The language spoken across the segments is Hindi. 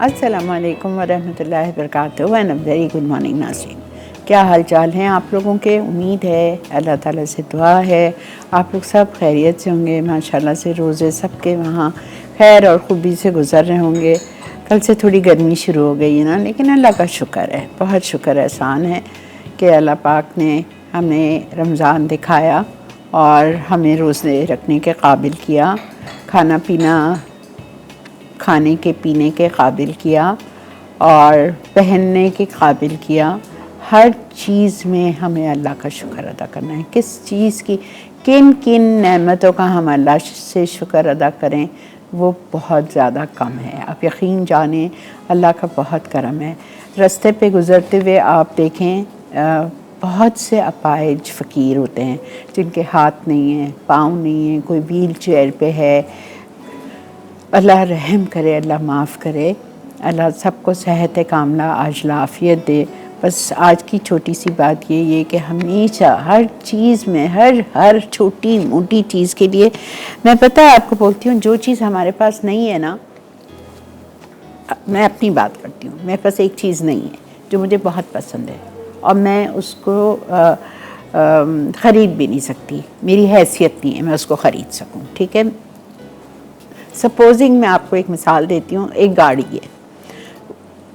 अस्सलाम वालेकुम वरहमतुल्लाहि वबरकातुहू and a very good morning नाज़रीन। क्या हाल चाल हैं आप लोगों के? उम्मीद है, अल्लाह ताला से दुआ है आप लोग सब खैरियत से होंगे। माशाल्लाह से रोज़े सबके वहाँ खैर और ख़ूबी से गुज़र रहे होंगे। कल से थोड़ी गर्मी शुरू हो गई है ना, लेकिन अल्लाह का शुक्र है, बहुत शुक्र एहसान है कि अल्लाह पाक ने हमें रमज़ान दिखाया और हमें रोज़े रखने के काबिल किया, खाना पीना खाने के पीने के काबिल किया और पहनने के काबिल किया। हर चीज़ में हमें अल्लाह का शुक्र अदा करना है। किस चीज़ की, किन किन नेमतों का हम अल्लाह से शुक्र अदा करें वो बहुत ज़्यादा कम है। आप यकीन जानें अल्लाह का बहुत करम है। रास्ते पे गुज़रते हुए आप देखें बहुत से अपाहिज फ़कीर होते हैं जिनके हाथ नहीं हैं, पाँव नहीं हैं, कोई व्हील चेयर पे है। अल्लाह रहम करे, अल्लाह माफ़ करे, अल्लाह सबको सेहत कामला आजिला आफ़ियत दे। बस आज की छोटी सी बात ये कि हमेशा हर चीज़ में हर छोटी मोटी चीज़ के लिए, मैं पता है आपको बोलती हूँ, जो चीज़ हमारे पास नहीं है ना, मैं अपनी बात करती हूँ, मेरे पास एक चीज़ नहीं है जो मुझे बहुत पसंद है और मैं उसको ख़रीद भी नहीं सकती, मेरी हैसियत नहीं है मैं उसको ख़रीद सकूँ। ठीक है, सपोजिंग मैं आपको एक मिसाल देती हूँ, एक गाड़ी है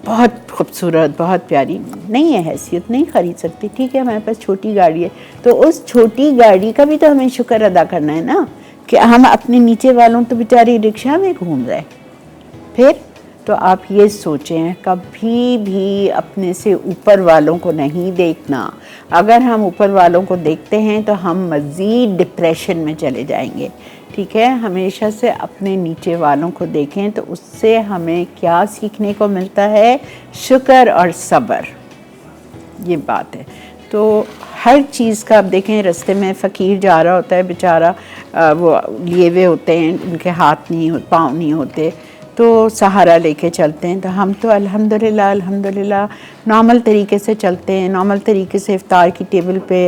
बहुत खूबसूरत, बहुत प्यारी, नहीं है हैसियत, नहीं ख़रीद सकती। ठीक है, हमारे पास छोटी गाड़ी है, तो उस छोटी गाड़ी का भी तो हमें शुक्र अदा करना है ना कि हम अपने नीचे वालों तो बेचारी रिक्शा में घूम रहे। फिर तो आप ये सोचें, कभी भी अपने से ऊपर वालों को नहीं देखना। अगर हम ऊपर वालों को देखते हैं तो हम मज़ीद डिप्रेशन में चले जाएंगे। ठीक है, हमेशा से अपने नीचे वालों को देखें तो उससे हमें क्या सीखने को मिलता है? शुक्र और सब्र, ये बात है। तो हर चीज़ का आप देखें, रास्ते में फ़कीर जा रहा होता है बेचारा, वो लिए हुए होते हैं, उनके हाथ नहीं, पाँव नहीं होते, तो सहारा लेके चलते हैं। तो हम तो अल्हम्दुलिल्लाह नॉर्मल तरीके से चलते हैं, नॉर्मल तरीके से इफ़्तार की टेबल पे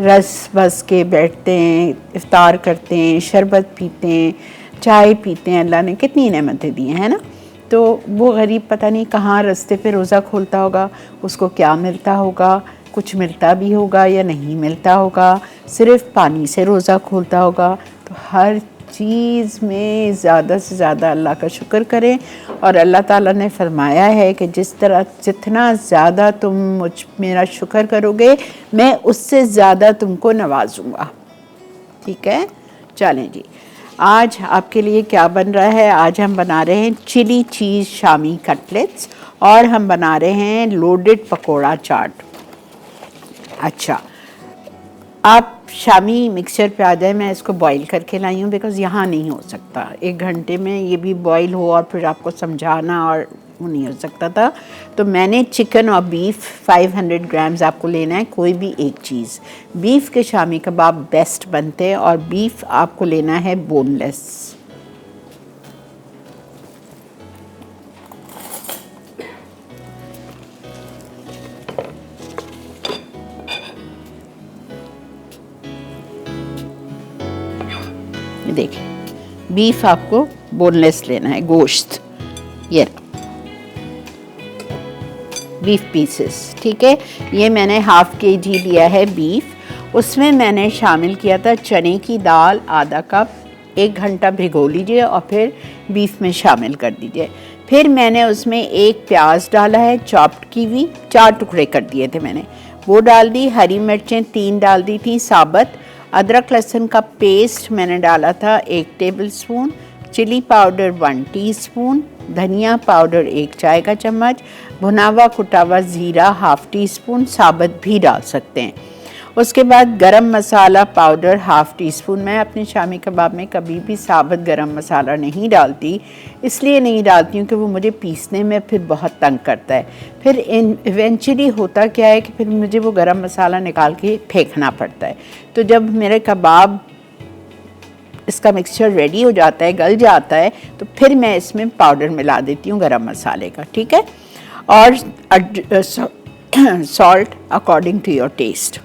रस बस के बैठते हैं, इफ़्तार करते हैं, शरबत पीते हैं, चाय पीते हैं। अल्लाह ने कितनी नेमतें दी हैं, है ना। तो वो गरीब पता नहीं कहाँ रास्ते पे रोज़ा खोलता होगा, उसको क्या मिलता होगा, कुछ मिलता भी होगा या नहीं मिलता होगा, सिर्फ़ पानी से रोज़ा खोलता होगा। तो हर चीज़ में ज़्यादा से ज़्यादा अल्लाह का शुक्र करें। और अल्लाह ताला ने फरमाया है कि जितना ज़्यादा तुम मेरा शुक्र करोगे, मैं उससे ज़्यादा तुमको नवाजूँगा। ठीक है, चलें जी, आज आपके लिए क्या बन रहा है? आज हम बना रहे हैं चिली चीज़ शामी कटलेट्स और हम बना रहे हैं लोडेड पकोड़ा चाट। अच्छा, आप शामी मिक्सचर पे आ जाए, मैं इसको बॉईल करके लाई हूँ बिकॉज़ यहाँ नहीं हो सकता 1 घंटे में ये भी बॉईल हो और फिर आपको समझाना, और वो नहीं हो सकता था। तो मैंने चिकन और बीफ 500 ग्राम्स आपको लेना है, कोई भी एक चीज़। बीफ के शामी कबाब बेस्ट बनते हैं और बीफ आपको लेना है बोनलेस। देखिए, बीफ आपको बोनलेस लेना है, गोश्त, ये बीफ पीसेस। ठीक है, ये मैंने ½ kg लिया है बीफ। उसमें मैंने शामिल किया था चने की दाल आधा कप, 1 घंटा भिगो लीजिए और फिर बीफ में शामिल कर दीजिए। फिर मैंने उसमें 1 प्याज डाला है, चॉप्ड की हुई, 4 टुकड़े कर दिए थे मैंने, वो डाल दी। हरी मिर्चें 3 डाल दी थी साबुत। अदरक लहसुन का पेस्ट मैंने डाला था 1 टेबलस्पून, चिली पाउडर 1 टीस्पून, धनिया पाउडर 1 चाय का चम्मच, भुना हुआ कुटा हुआ ज़ीरा ½ टीस्पून, साबुत भी डाल सकते हैं। उसके बाद गरम मसाला पाउडर ½ टीस्पून। मैं अपने शामी कबाब में कभी भी साबुत गरम मसाला नहीं डालती, इसलिए नहीं डालती हूँ कि वो मुझे पीसने में फिर बहुत तंग करता है। फिर इवेंचुअली होता क्या है कि फिर मुझे वो गरम मसाला निकाल के फेंकना पड़ता है। तो जब मेरे कबाब इसका मिक्सचर रेडी हो जाता है, गल जाता है, तो फिर मैं इसमें पाउडर मिला देती हूँ गरम मसाले का। ठीक है, और salt according to your taste.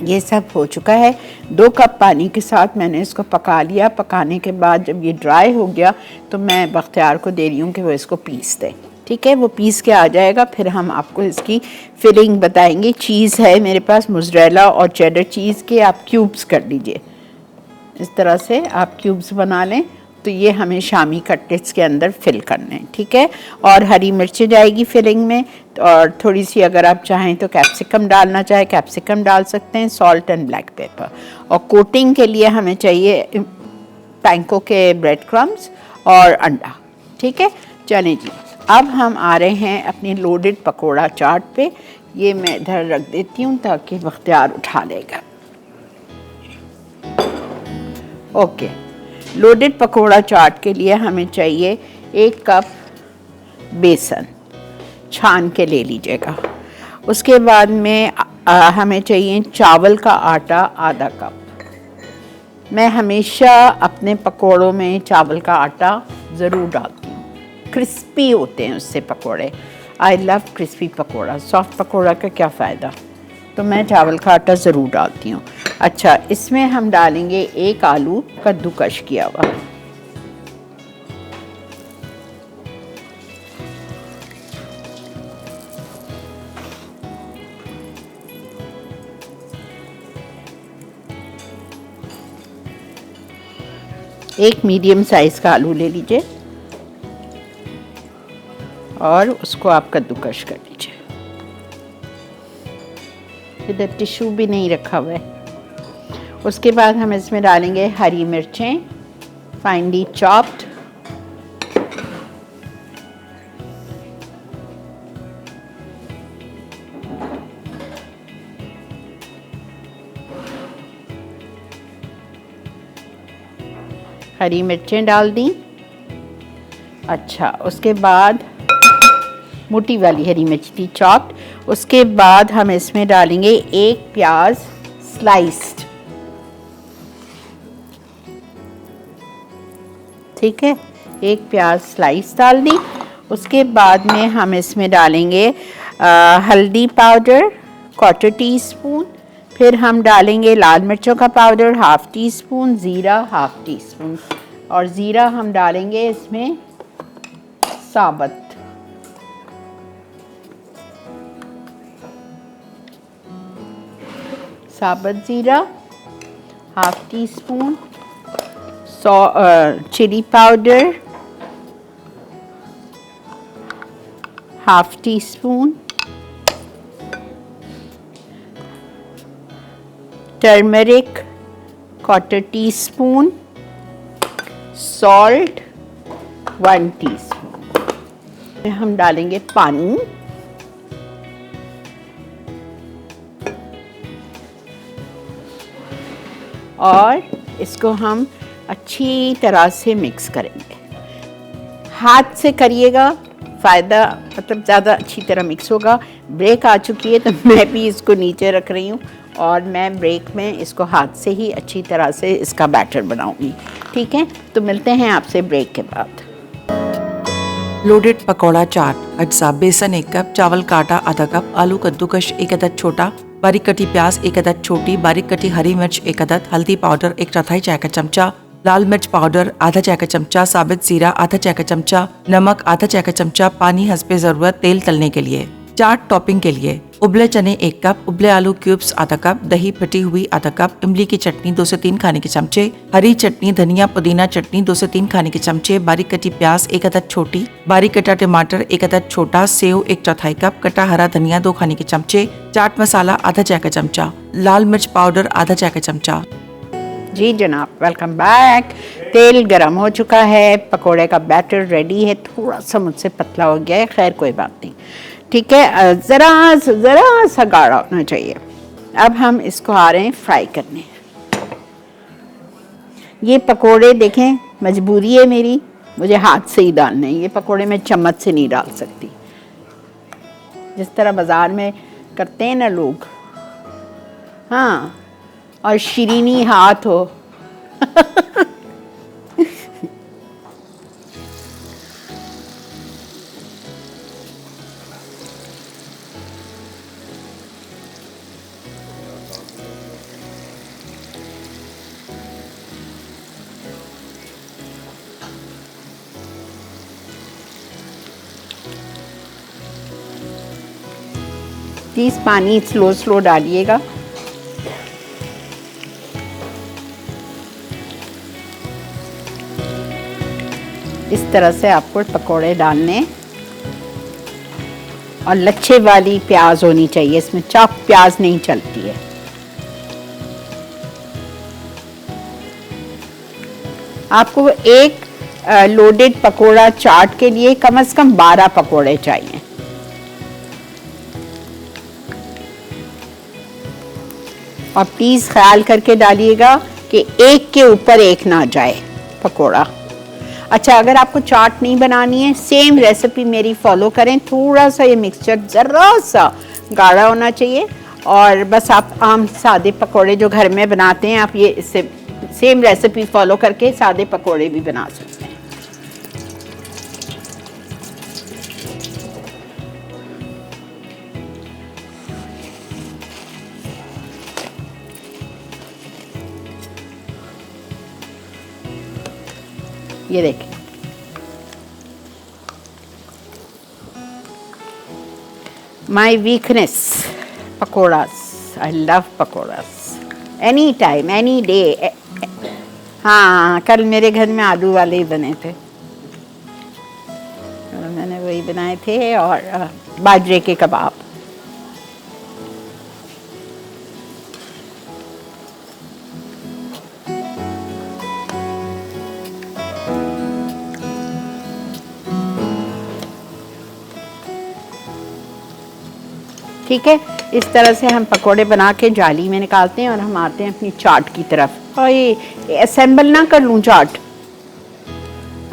ये सब हो चुका है। 2 कप पानी के साथ मैंने इसको पका लिया। पकाने के बाद जब ये ड्राई हो गया तो मैं बख्तियार को दे रही हूँ कि वो इसको पीस दे। ठीक है, वो पीस के आ जाएगा, फिर हम आपको इसकी फिलिंग बताएंगे। चीज़ है मेरे पास मोज़रेला और चेडर चीज़ के, आप क्यूब्स कर लीजिए। इस तरह से आप क्यूब्स बना लें। तो ये हमें शामी कटलेट्स के अंदर फिल करने हैं। ठीक है, और हरी मिर्चें जाएगी फिलिंग में, और थोड़ी सी अगर आप चाहें तो कैप्सिकम डालना चाहे कैप्सिकम डाल सकते हैं, सॉल्ट एंड ब्लैक पेपर। और कोटिंग के लिए हमें चाहिए पैंको के ब्रेड क्रम्स और अंडा। ठीक है, चलें जी, अब हम आ रहे हैं अपनी लोडेड पकोड़ा चाट पे। ये मैं इधर रख देती हूँ ताकि बख्तियार उठा लेगा। ओके, लोडेड पकोड़ा चाट के लिए हमें चाहिए 1 कप बेसन, छान के ले लीजिएगा। उसके बाद में हमें चाहिए चावल का आटा आधा कप। मैं हमेशा अपने पकोड़ों में चावल का आटा ज़रूर डालती हूँ, क्रिस्पी होते हैं उससे पकोड़े। I love crispy pakora, soft pakora का क्या फ़ायदा। तो मैं चावल का आटा ज़रूर डालती हूँ। अच्छा, इसमें हम डालेंगे 1 आलू कद्दूकश किया हुआ। एक मीडियम साइज़ का आलू ले लीजिए और उसको आप कद्दूकश कर लीजिए। इधर टिश्यू भी नहीं रखा हुआ है। उसके बाद हम इसमें डालेंगे हरी मिर्चें फाइनली चॉप्ड, हरी मिर्चें डाल दी। अच्छा, उसके बाद मोटी वाली हरी मिर्च थी चॉप्ड। उसके बाद हम इसमें डालेंगे 1 प्याज स्लाइस्ड। ठीक है, 1 प्याज स्लाइस डाल दी। उसके बाद में हम इसमें डालेंगे हल्दी पाउडर 1/4 टीस्पून, फिर हम डालेंगे लाल मिर्चों का पाउडर 1/2 टीस्पून, ज़ीरा 1/2 टीस्पून, और ज़ीरा हम डालेंगे इसमें साबुत। साबुत ज़ीरा 1/2 teaspoon, chilli powder 1/2 teaspoon, turmeric 1/4 teaspoon, salt 1 teaspoon. हम डालेंगे पानी, और इसको हम अच्छी तरह से मिक्स करेंगे। हाथ से करिएगा, फ़ायदा मतलब ज़्यादा अच्छी तरह मिक्स होगा। ब्रेक आ चुकी है तो मैं भी इसको नीचे रख रही हूँ और मैं ब्रेक में इसको हाथ से ही अच्छी तरह से इसका बैटर बनाऊंगी। ठीक है, तो मिलते हैं आपसे ब्रेक के बाद। लोडेड पकौड़ा चाट। अज्जा: बेसन 1 कप, चावल का आटा आधा कप, आलू कद्दूकश 1 अदद छोटा, बारीक कटी प्याज 1 अदद छोटी, बारीक कटी हरी मिर्च 1 अदद, हल्दी पाउडर 1/4 चाय का चमचा, लाल मिर्च पाउडर आधा चाय का चमचा, साबित जीरा आधा चाय का चमचा, नमक आधा चाय का चमचा, पानी हस्बे जरूरत। तेल तलने के लिए। चाट टॉपिंग के लिए उबले चने 1 कप, उबले आलू क्यूब्स आधा कप, दही फटी हुई आधा कप, इमली की चटनी 2 से 3 खाने के चमचे, हरी चटनी धनिया पुदीना चटनी 2 से 3 खाने के चमचे, बारीक कटी प्याज 1 अदद छोटी, बारीक कटा टमाटर 1 अदद छोटा, सेव 1/4 कप, कटा हरा धनिया 2 खाने के चमचे, चाट मसाला आधा चाय का चमचा, लाल मिर्च पाउडर आधा चाय का चमचा। जी जनाब, वेलकम बैक। तेल गरम हो चुका है, पकोड़े का बैटर रेडी है। थोड़ा सा मुझसे पतला हो गया है, खैर कोई बात नहीं। ठीक है, ज़रा सा गाढ़ा होना चाहिए। अब हम इसको आ रहे हैं फ्राई करने। ये पकोड़े देखें, मजबूरी है मेरी, मुझे हाथ से ही डालने हैं। ये पकोड़े मैं चम्मच से नहीं डाल सकती, जिस तरह बाज़ार में करते हैं ना लोग। हाँ, और शीरीनी हाथ हो। प्लीज़ पानी स्लो स्लो डालिएगा। इस तरह से आपको पकोड़े डालने, और लच्छे वाली प्याज होनी चाहिए, इसमें चॉप प्याज नहीं चलती है। आपको एक लोडेड पकोड़ा चाट के लिए कम से कम 12 पकोड़े चाहिए। और प्लीज़ ख्याल करके डालिएगा कि एक के ऊपर एक ना जाए पकोड़ा। अच्छा, अगर आपको चाट नहीं बनानी है, सेम रेसिपी मेरी फॉलो करें। थोड़ा सा ये मिक्सचर ज़रा सा गाढ़ा होना चाहिए, और बस आप आम सादे पकोड़े जो घर में बनाते हैं, आप ये इससे सेम रेसिपी फॉलो करके सादे पकोड़े भी बना सकते हैं। ये देखें, my weakness pakoras. I love pakoras any time any day. हाँ, कल मेरे घर में आलू वाले ही बने थे, मैंने वही बनाए थे, और बाजरे के कबाब। ठीक है, इस तरह से हम पकोड़े बना के जाली में निकालते हैं, और हम आते हैं अपनी चाट की तरफ। और ये असेंबल ना कर लूँ चाट।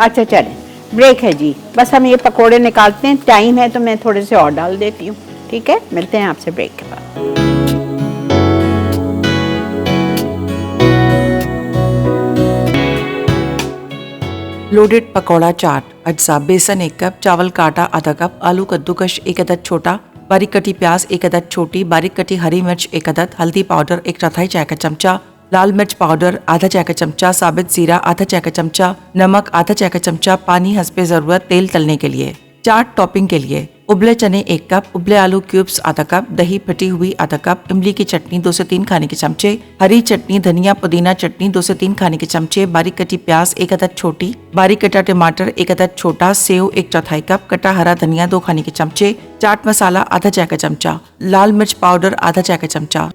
अच्छा चलें, ब्रेक है जी, बस हम ये पकोड़े निकालते हैं। टाइम है तो मैं थोड़े से और डाल देती हूँ। ठीक है, मिलते हैं आपसे ब्रेक के बाद। लोडेड पकौड़ा चाट। अज्जा: बेसन 1 कप, चावल का आटा आधा कप, आलू कद्दूकश 1 अदद छोटा, बारीक कटी प्याज 1 अदद छोटी, बारीक कटी हरी मिर्च 1 अदद, हल्दी पाउडर 1/4 चाय का चमचा, लाल मिर्च पाउडर आधा चाय का चमचा, साबित जीरा आधा चाय का चमचा, नमक आधा चाय का चमचा, पानी हस्बे जरूरत। तेल तलने के लिए। चाट टॉपिंग के लिए उबले चने 1 कप, उबले आलू क्यूब्स आधा कप, दही फटी हुई आधा कप, इमली की चटनी 2 से 3 खाने के चमचे, हरी चटनी धनिया पुदीना चटनी 2 से 3 खाने के चमचे, बारीक कटी प्याज 1 अदद छोटी, बारीक कटा टमाटर 1 अदद छोटा, सेव 1/4 कप, कटा हरा धनिया 2 खाने के चमचे, चाट मसाला आधा चाय का चमचा, लाल मिर्च पाउडर आधा चाय का चमचा।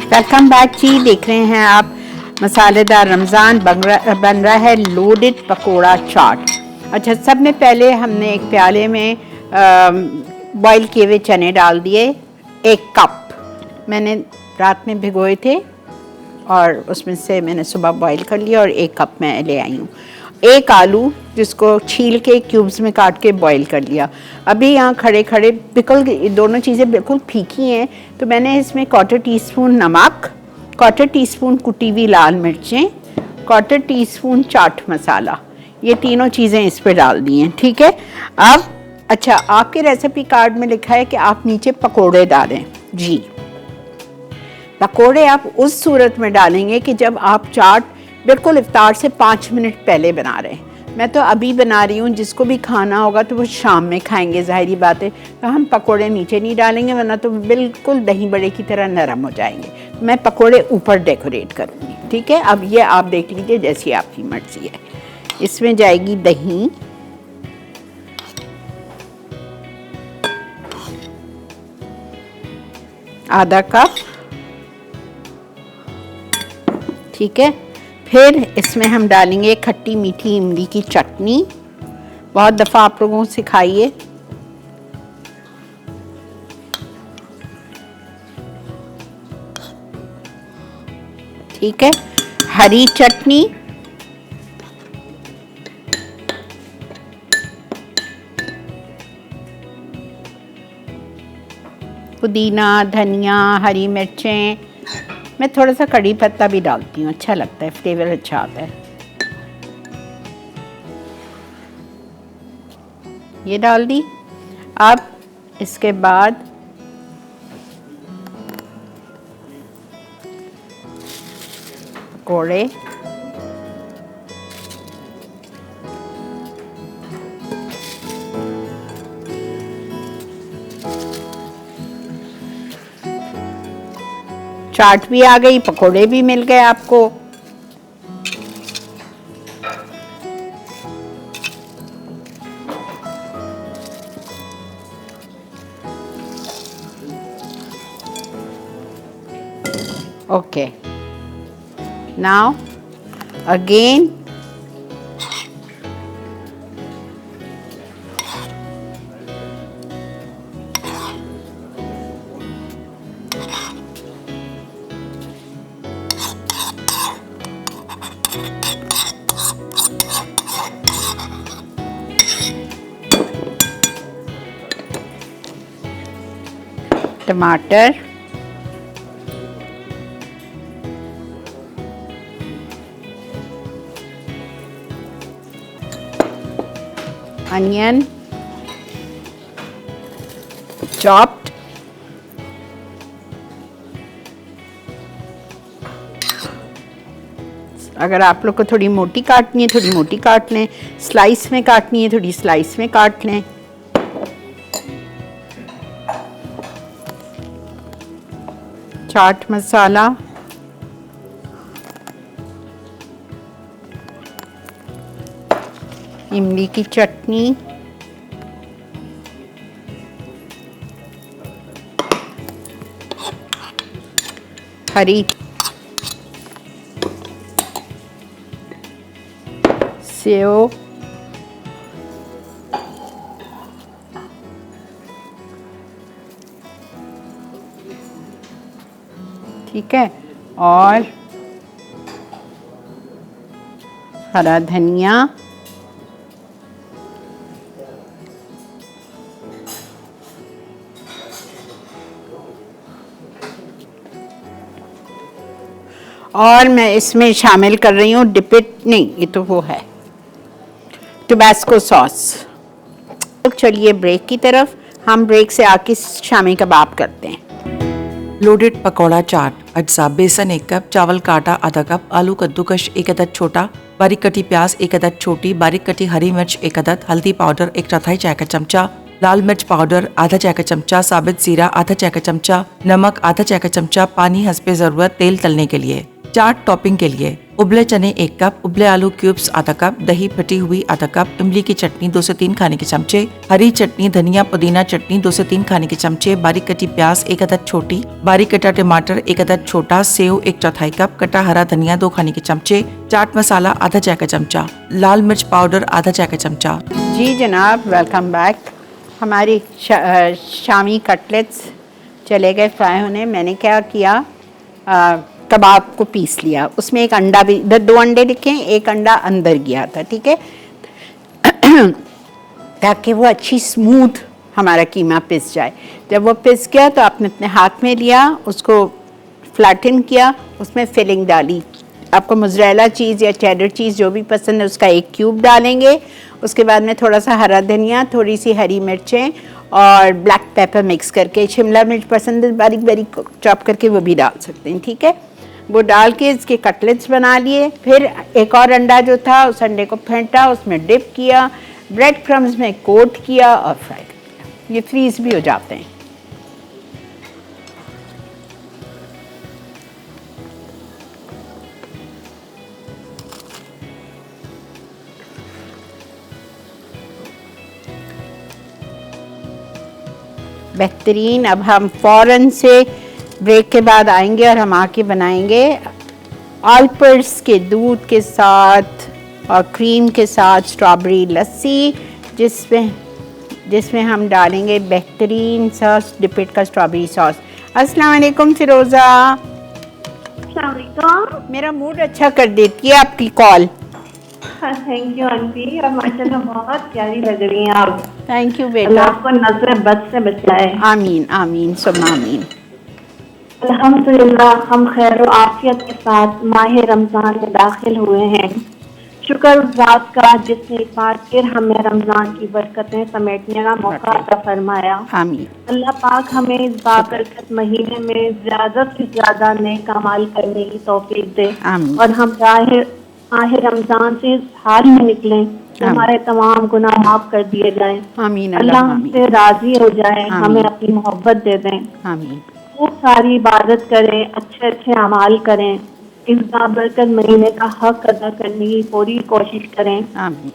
वेलकम बैक जी, देख रहे हैं आप मसालेदार रमज़ान बन रहा है लोडेड पकोड़ा चाट। अच्छा, सब में पहले हमने एक प्याले में बॉईल किए हुए चने डाल दिए, 1 कप मैंने रात में भिगोए थे, और उसमें से मैंने सुबह बॉईल कर लिया, और 1 कप मैं ले आई हूँ। 1 आलू जिसको छील के क्यूब्स में काट के बॉईल कर लिया। अभी यहाँ खड़े खड़े बिल्कुल दोनों चीज़ें बिल्कुल फीकी हैं, तो मैंने इसमें 1/4 टीस्पून नमक, 1/4 टीस्पून कुटी हुई लाल मिर्चें, 1/4 टीस्पून चाट मसाला, ये तीनों चीज़ें इस पे डाल दी हैं। ठीक है, अब अच्छा, आपके रेसिपी कार्ड में लिखा है कि आप नीचे पकोड़े डालें। जी, पकोड़े आप उस सूरत में डालेंगे कि जब आप चाट बिल्कुल इफ्तार से 5 मिनट पहले बना रहे हैं। मैं तो अभी बना रही हूँ, जिसको भी खाना होगा तो वो शाम में खाएंगे, ज़ाहिरी बात है। तो हम पकोड़े नीचे नहीं डालेंगे, वरना तो बिल्कुल दही बड़े की तरह नरम हो जाएंगे। मैं पकोड़े ऊपर डेकोरेट करूँगी। ठीक है, अब ये आप देख लीजिए, जैसी आपकी मर्जी है। इसमें जाएगी दही, आधा कप। ठीक है, फिर इसमें हम डालेंगे खट्टी मीठी इमली की चटनी, बहुत दफ़ा आप लोगों को सिखाई है। ठीक है, हरी चटनी, पुदीना धनिया हरी मिर्चें, मैं थोड़ा सा कड़ी पत्ता भी डालती हूँ, अच्छा लगता है, फ्लेवर अच्छा आता है। ये डाल दी। अब इसके बाद पकोड़े, चाट भी आ गई, पकोड़े भी मिल गए आपको। ओके, नाउ अगेन टमाटर, अनियन चॉप्ड, अगर आप लोग को थोड़ी मोटी काटनी है थोड़ी मोटी काट लें, स्लाइस में काटनी है थोड़ी स्लाइस में काट लें। चाट मसाला, इमली की चटनी, हरी सेव, ठीक है, और हरा धनिया, और मैं इसमें शामिल कर रही हूँ डिपिट नहीं, ये तो वो है टबास्को सॉस। चलिए ब्रेक की तरफ, हम ब्रेक से आके शामी कबाब करते हैं। लोडेड पकौड़ा चाट अज्जा बेसन 1 कप, चावल का आटा आधा कप, आलू कद्दूकश 1 अदद छोटा, बारीक कटी प्याज 1 अदद छोटी, बारीक कटी हरी मिर्च 1 अदद, हल्दी पाउडर 1/4 चाय का चमचा, लाल मिर्च पाउडर आधा चाय का चमचा, साबित जीरा आधा चाय का चमचा, नमक आधा चाय का चमचा, पानी हस्बे जरूरत, तेल तलने के लिए। चाट टॉपिंग के लिए उबले चने 1 कप, उबले आलू क्यूब्स आधा कप, दही फटी हुई आधा कप, इमली की चटनी 2 से 3 खाने के चमचे, हरी चटनी धनिया पुदीना चटनी 2 से 3 खाने के चमचे, बारीक कटी प्याज 1 अदद छोटी, बारीक कटा टमाटर 1 अदद छोटा, सेव 1/4 कप, कटा हरा धनिया 2 खाने के चमचे, चाट मसाला आधा चाय का चमचा, लाल मिर्च पाउडर आधा चाय का चमचा। जी जनाब, वेलकम बैक। हमारी शामी कटलेट्स चले गए फ्राई होने। मैंने क्या किया, कबाब को पीस लिया, उसमें एक अंडा भी, 2 अंडे लिखे, एक अंडा अंदर गया था, ठीक है ताकि वो अच्छी स्मूथ हमारा कीमा पिस जाए। जब वो पिस गया तो आपने अपने हाथ में लिया, उसको फ्लैटन किया, उसमें फिलिंग डाली। आपको मोज़रेला चीज़ या चेडर चीज़ जो भी पसंद है उसका 1 क्यूब डालेंगे। उसके बाद में थोड़ा सा हरा धनिया, थोड़ी सी हरी मिर्चें और ब्लैक पेपर मिक्स करके, शिमला मिर्च पसंद है बारीक बारीक चॉप करके वो भी डाल सकते हैं, ठीक है। वो डाल के इसके कटलेट्स बना लिए। फिर एक और अंडा जो था उस अंडे को फेंटा, उसमें डिप किया, ब्रेड क्रम्स में कोट किया और फ्राई किया। ये फ्रीज भी हो जाते हैं। बेहतरीन। अब हम फ़ौरन से ब्रेक के बाद आएंगे और हम आके बनाएंगे आल्पर्स के दूध के साथ और क्रीम के साथ स्ट्रॉबेरी लस्सी, जिसमें हम डालेंगे बेहतरीन सा डिपिट का स्ट्रॉबेरी सॉस। अस्सलाम वालेकुम फिरोज़ा। अस्सलाम वालेकुम। मेरा मूड अच्छा कर देती है आपकी कॉल। थैंक यू आंटी, और माशाल्लाह बहुत प्यारी लग रही हैं आप। थैंक यू अल्लाह बेटा। आपको नजर बद से बचाए। आमीन आमीन सुम्मा आमीन। अल्हम्दुलिल्लाह हम खैर और आफियत के साथ माह रमज़ान में दाखिल हुए हैं। शुक्र उस बात का जिसने एक बार फिर हमें रमज़ान की बरकतें समेटने का मौका अता फरमाया। आमीन। अल्लाह पाक हमें इस बाबरकत महीने में ज़्यादा से ज़्यादा नेक अमाल करने की तौफीक दे आमीन। और हम माह रमज़ान से इस हाल में निकलें कि हमारे तमाम गुनाह माफ कर दिए जाएं। आमीन। अल्लाह हमसे राजी हो जाए, आमीन। हमें अपनी मोहब्बत दे दें। आमीन। खूब सारी इबादत करें, अच्छे अच्छे अमाल करें, इस बाबरकत महीने का हक अदा करने की पूरी कोशिश करें। आमीन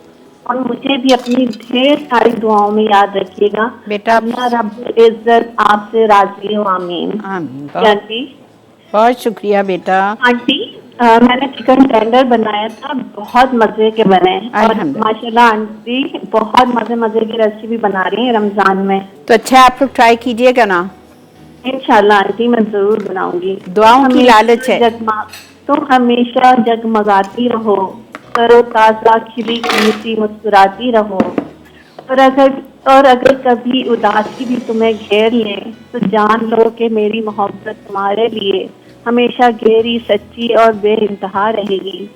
और मुझे भी अपनी ढेर सारी दुआओं में याद रखिएगा। बेटा। अल्लाह रब्बुल इज्जत आपसे राजी हो। आमीन। आमीन। आंटी बहुत शुक्रिया बेटा। आंटी मैंने चिकन टेंडर बनाया था, बहुत मजे के बने और अल्हम्दुलिल्लाह। माशाल्लाह आंटी बहुत मजे मजे की रेसिपी बना रही हैं रमजान में। तो अच्छा, आप लोग ट्राई कीजिएगा ना। इंशाल्लाह आंटी मैं जरूर बनाऊंगी। दुआओं की लालच है। तो हमेशा जगमगाती रहो, करो ताजा खिली खिली मुस्कुराती रहो। और अगर कभी उदासी भी तुम्हें घेर ले तो जान लो कि मेरी मोहब्बत तुम्हारे लिए हमेशा गहरी, सच्ची और बेइंतहा रहेगी।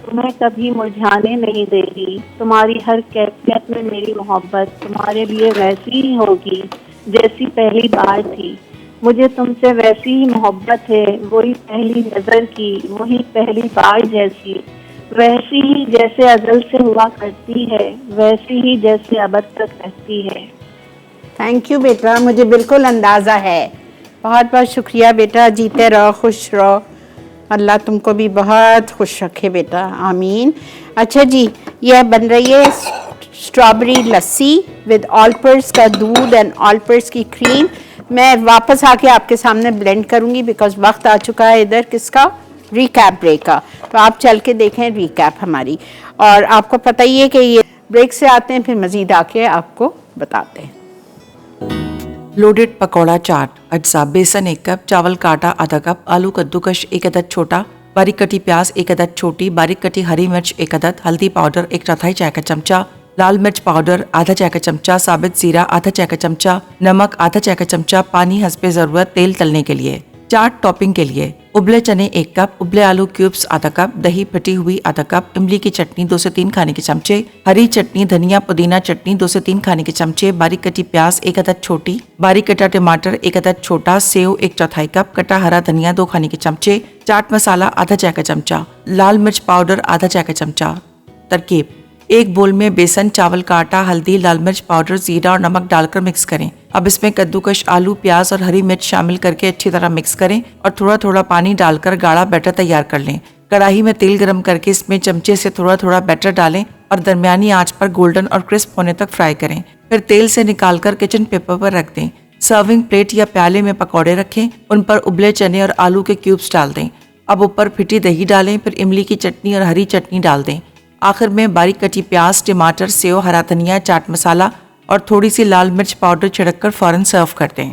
तुम्हें कभी मुरझाने नहीं देगी। तुम्हारी हर कैफियत में मेरी मोहब्बत तुम्हारे लिए वैसी ही होगी जैसी पहली बार थी। मुझे तुमसे वैसी ही मोहब्बत है, वही पहली नजर की, वही पहली बार जैसी, वैसी ही जैसे अज़ल से हुआ करती है, वैसी ही जैसे अब तक रहती है। थैंक यू बेटा, मुझे बिल्कुल अंदाज़ा है। बहुत बहुत शुक्रिया बेटा। जीते रहो, खुश रहो, अल्लाह तुमको भी बहुत खुश रखे बेटा। आमीन। अच्छा जी, यह बन रही है स्ट्रॉबेरी लस्सी विद ऑलपर्स का दूध एंड ऑलपर्स की क्रीम। मैं वापस आके आपके सामने ब्लेंड करूँगी बिकॉज वक्त आ चुका है इधर किसका, रिकैप ब्रेक का। तो आप चल के देखें रिकैप हमारी। और आपको पता ही है कि ये ब्रेक से आते हैं, फिर मज़ीद आके आपको बताते हैं। लोडेड पकौड़ा चाट अज्जा बेसन 1 कप, चावल का आटा आधा कप, आलू कद्दूकश 1 अदद छोटा, बारीक कटी प्याज 1 अदद छोटी, बारीक कटी हरी मिर्च 1 अदद, हल्दी पाउडर 1/4 चाय का चमचा, लाल मिर्च पाउडर आधा चाय का चमचा, साबित जीरा आधा चाय का चमचा, नमक आधा चाय का चमचा, पानी हस्बे जरूरत, तेल तलने के लिए। चाट टॉपिंग के लिए उबले चने 1 कप, उबले आलू क्यूब्स आधा कप, दही फटी हुई आधा कप, इमली की चटनी 2 से 3 खाने के चमचे, हरी चटनी धनिया पुदीना चटनी 2 से 3 खाने के चमचे, बारीक कटी प्याज 1 अदद छोटी, बारीक कटा टमाटर 1 अदद छोटा, सेव 1/4 कप, कटा हरा धनिया 2 खाने के चमचे, चाट मसाला आधा चाय का चमचा, लाल मिर्च पाउडर आधा चाय का चमचा। तरकीब: एक बोल में बेसन, चावल का आटा, हल्दी, लाल मिर्च पाउडर, जीरा और नमक डालकर मिक्स करें। अब इसमें कद्दूकश आलू, प्याज और हरी मिर्च शामिल करके अच्छी तरह मिक्स करें और थोड़ा थोड़ा पानी डालकर गाढ़ा बैटर तैयार कर लें। कढ़ाई में तेल गरम करके इसमें चमचे से थोड़ा थोड़ा बैटर डालें और दरमियानी आंच पर गोल्डन और क्रिस्प होने तक फ्राई करें। फिर तेल से निकालकर किचन पेपर पर रख दें। सर्विंग प्लेट या प्याले में पकौड़े रखें, उन पर उबले चने और आलू के क्यूब्स डाल दें। अब ऊपर फिटी दही डालें, फिर इमली की चटनी और हरी चटनी डाल दें। आखिर में बारीक कटी प्याज, टमाटर, सेव, हरा धनिया, चाट मसाला और थोड़ी सी लाल मिर्च पाउडर छिड़ककर फौरन सर्व कर दें।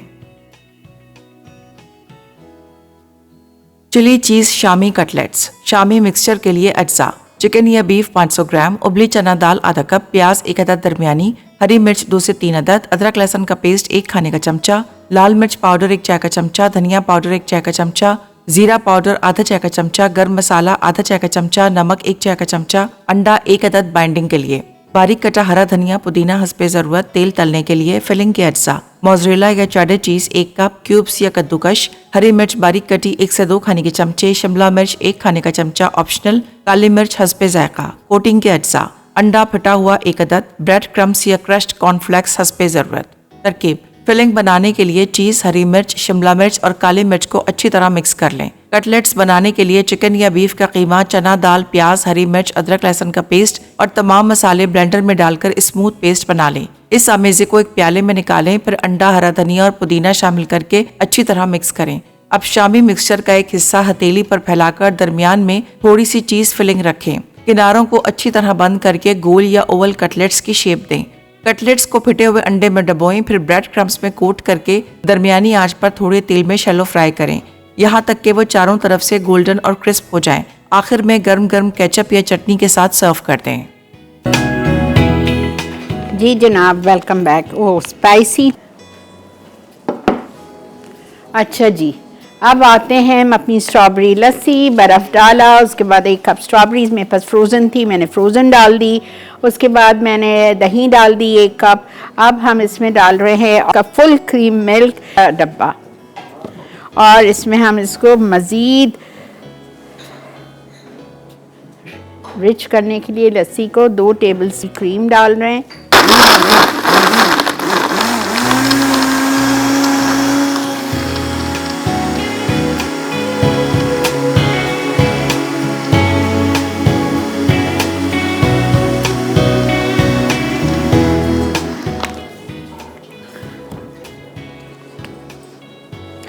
Chilli cheese Shami cutlets. Shami mixture के लिए अज्जा: चिकन या बीफ 500 ग्राम, उबली चना दाल आधा कप, प्याज 1 अदद दरमियानी, हरी मिर्च 2 से 3 अदद, अदरक लहसुन का पेस्ट 1 खाने का चमचा, लाल मिर्च पाउडर 1 चाय का चमचा, धनिया पाउडर 1 चाय का चमचा, जीरा पाउडर आधा चाय का चमचा, गरम मसाला आधा चाय का चमचा, नमक 1 चाय का चमचा, अंडा 1 अदद बाइंडिंग के लिए, बारीक कटा हरा धनिया पुदीना हस्बे जरूरत, तेल तलने के लिए। फिलिंग के अज्जा: मोज़रेला या चेडर चीज 1 कप, क्यूब्स या कद्दूकश, हरी मिर्च बारीक कटी 1 से 2 खाने के चमचे, शिमला मिर्च 1 खाने का चमचा ऑप्शनल, काली मिर्च हस्बे जायका। कोटिंग के अज्जा: अंडा फटा हुआ 1 अदद, ब्रेड क्रम्स या क्रश्ड कॉर्नफ्लेक्स हस्बे जरूरत। तरकीब: फिलिंग बनाने के लिए चीज, हरी मिर्च, शिमला मिर्च और काली मिर्च को अच्छी तरह मिक्स कर लें। कटलेट्स बनाने के लिए चिकन या बीफ का कीमा, चना दाल, प्याज, हरी मिर्च, अदरक लहसुन का पेस्ट और तमाम मसाले ब्लेंडर में डालकर स्मूथ पेस्ट बना लें। इस आमेजे को एक प्याले में निकालें, फिर अंडा, हरा धनिया और पुदीना शामिल करके अच्छी तरह मिक्स करें। अब शामी मिक्सचर का एक हिस्सा हथेली पर फैलाकर दरमियान में थोड़ी सी चीज फिलिंग रखें। किनारों को अच्छी तरह बंद करके गोल या ओवल कटलेट्स की शेप दें। कटलेट्स को फिटे हुए अंडे में डबोएं, फिर ब्रेड क्रम्स में कोट करके दरमियानी आंच पर थोड़े तेल में शैलो फ्राई करें, यहाँ तक कि वो चारों तरफ से गोल्डन और क्रिस्प हो जाएं। आखिर में गर्म गर्म केचप या चटनी के साथ सर्व कर दें। जी जनाब, वेलकम बैक। ओह स्पाइसी। अच्छा जी, अब आते हैं हम अपनी स्ट्रॉबेरी लस्सी। बर्फ़ डाला, उसके बाद 1 कप स्ट्रॉबेरीज मेरे पास फ्रोज़न थी, मैंने फ्रोज़न डाल दी। उसके बाद मैंने दही डाल दी 1 कप। अब हम इसमें डाल रहे हैं फुल क्रीम मिल्क डब्बा, और इसमें हम इसको मज़ीद रिच करने के लिए लस्सी को 2 टेबल स्पून क्रीम डाल रहे हैं।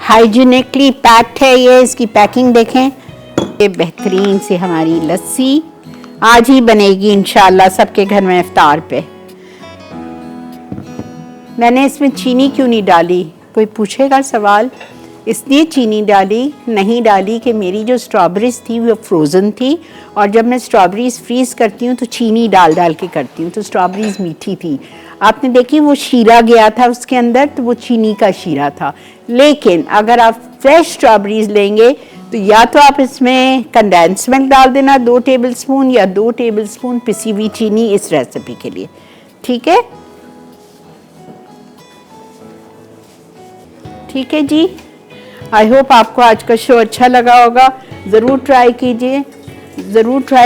हाइजीनिकली पैक्ड है ये, इसकी पैकिंग देखें। ये बेहतरीन सी हमारी लस्सी आज ही बनेगी इंशाल्लाह सबके घर में इफ्तार पे। मैंने इसमें चीनी क्यों नहीं डाली, कोई पूछेगा सवाल। इसलिए चीनी नहीं डाली कि मेरी जो स्ट्रॉबेरीज थी वो फ्रोज़न थी, और जब मैं स्ट्रॉबेरीज फ्रीज़ करती हूँ तो चीनी डाल के करती हूँ, तो स्ट्रॉबेरीज मीठी थी। आपने देखी वो शीरा गया था उसके अंदर, तो वो चीनी का शीरा था। लेकिन अगर आप फ्रेश स्ट्रॉबेरीज लेंगे तो या तो आप इसमें कंडेंस मिल्क डाल देना 2 टेबलस्पून, या 2 टेबलस्पून पिसी हुई चीनी इस रेसिपी के लिए, ठीक है। ठीक है जी, आई होप आपको आज का शो अच्छा लगा होगा। ज़रूर ट्राई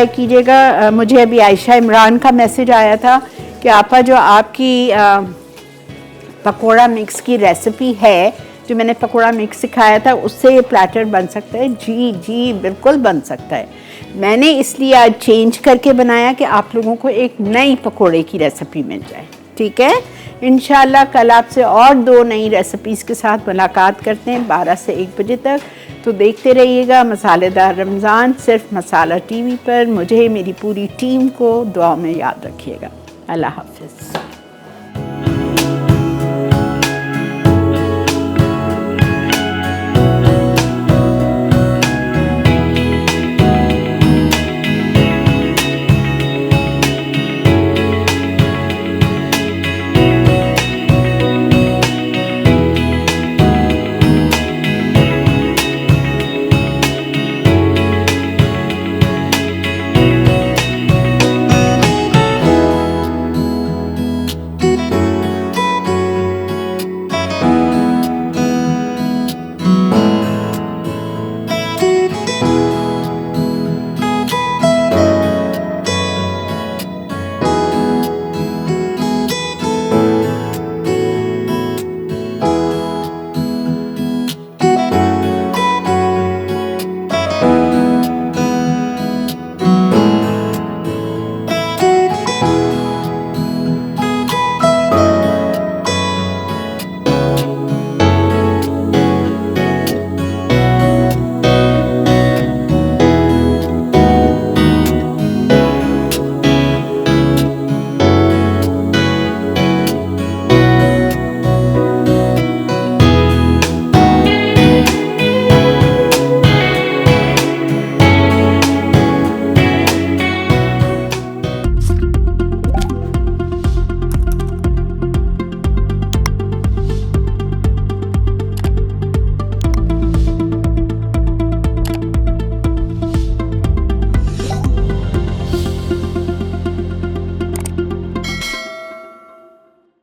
कीजिएगा। मुझे अभी आयशा इमरान का मैसेज आया था कि आपा जो आपकी पकोड़ा मिक्स की रेसिपी है, जो मैंने पकोड़ा मिक्स सिखाया था, उससे ये प्लेटर बन सकता है। जी बिल्कुल बन सकता है। मैंने इसलिए आज चेंज करके बनाया कि आप लोगों को एक नई पकोड़े की रेसिपी मिल जाए, ठीक है। इंशाल्लाह कल आपसे और 2 नई रेसिपीज़ के साथ मुलाकात करते हैं 12 से 1 बजे तक। तो देखते रहिएगा मसालेदार रमज़ान सिर्फ मसाला टीवी पर। मुझे, मेरी पूरी टीम को दुआ में याद रखिएगा। अल्लाह हाफ़िज़।